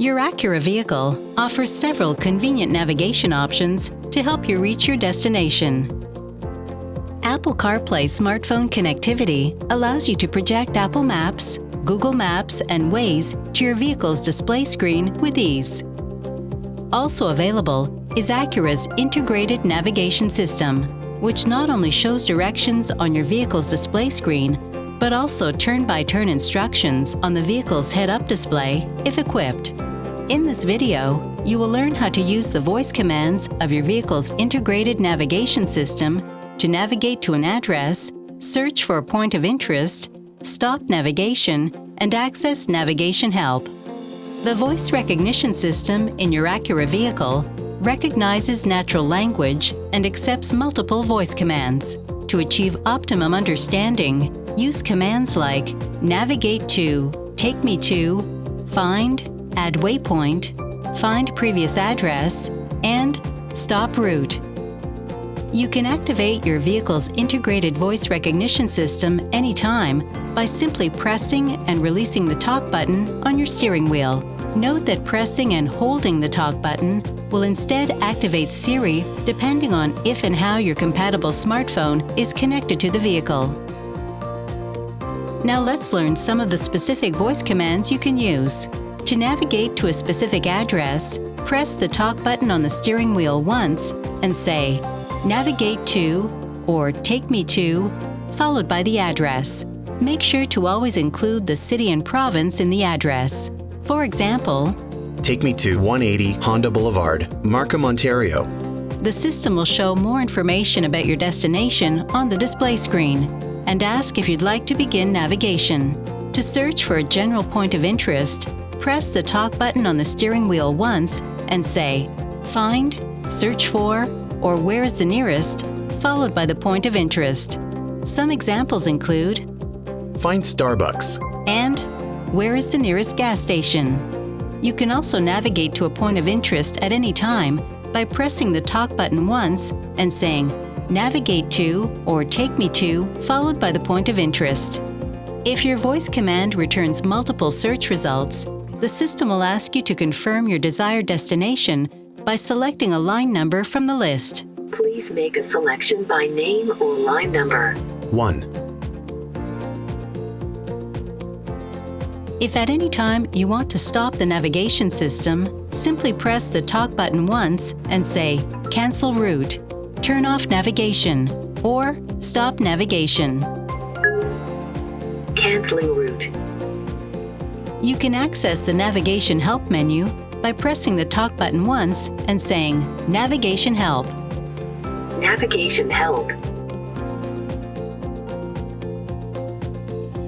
Your Acura vehicle offers several convenient navigation options to help you reach your destination. Apple CarPlay smartphone connectivity allows you to project Apple Maps, Google Maps, and Waze to your vehicle's display screen with ease. Also available is Acura's integrated navigation system, which not only shows directions on your vehicle's display screen, but also turn-by-turn instructions on the vehicle's head-up display if equipped. In this video, you will learn how to use the voice commands of your vehicle's integrated navigation system to navigate to an address, search for a point of interest, stop navigation, and access navigation help. The voice recognition system in your Acura vehicle recognizes natural language and accepts multiple voice commands. To achieve optimum understanding, use commands like navigate to, take me to, find, add waypoint, find previous address, and stop route. You can activate your vehicle's integrated voice recognition system anytime by simply pressing and releasing the talk button on your steering wheel. Note that pressing and holding the talk button will instead activate Siri depending on if and how your compatible smartphone is connected to the vehicle. Now let's learn some of the specific voice commands you can use. To navigate to a specific address, press the talk button on the steering wheel once and say, navigate to or take me to, followed by the address. Make sure to always include the city and province in the address. For example, take me to 180 Honda Boulevard, Markham, Ontario. The system will show more information about your destination on the display screen and ask if you'd like to begin navigation. To search for a general point of interest, press the talk button on the steering wheel once and say, find, search for, or where is the nearest, followed by the point of interest. Some examples include find Starbucks and where is the nearest gas station. You can also navigate to a point of interest at any time by pressing the talk button once and saying, navigate to or take me to, followed by the point of interest. If your voice command returns multiple search results, the system will ask you to confirm your desired destination by selecting a line number from the list. Please make a selection by name or line number. 1. If at any time you want to stop the navigation system, simply press the talk button once and say, cancel route, turn off navigation, or stop navigation. Canceling route. You can access the navigation help menu by pressing the talk button once and saying, navigation help. Navigation help.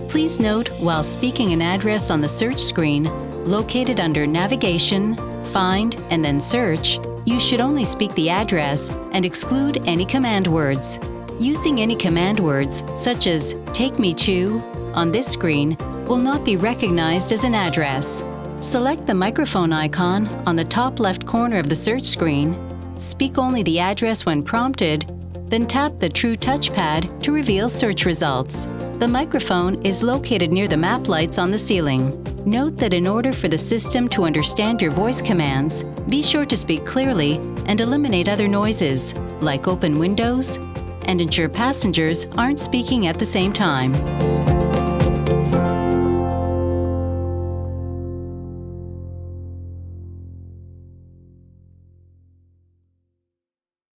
Please note, while speaking an address on the search screen, located under Navigation, Find, and then Search, you should only speak the address and exclude any command words. Using any command words, such as take me to, on this screen, will not be recognized as an address. Select the microphone icon on the top left corner of the search screen, speak only the address when prompted, then tap the True touchpad to reveal search results. The microphone is located near the map lights on the ceiling. Note that in order for the system to understand your voice commands, be sure to speak clearly and eliminate other noises, like open windows, and ensure passengers aren't speaking at the same time.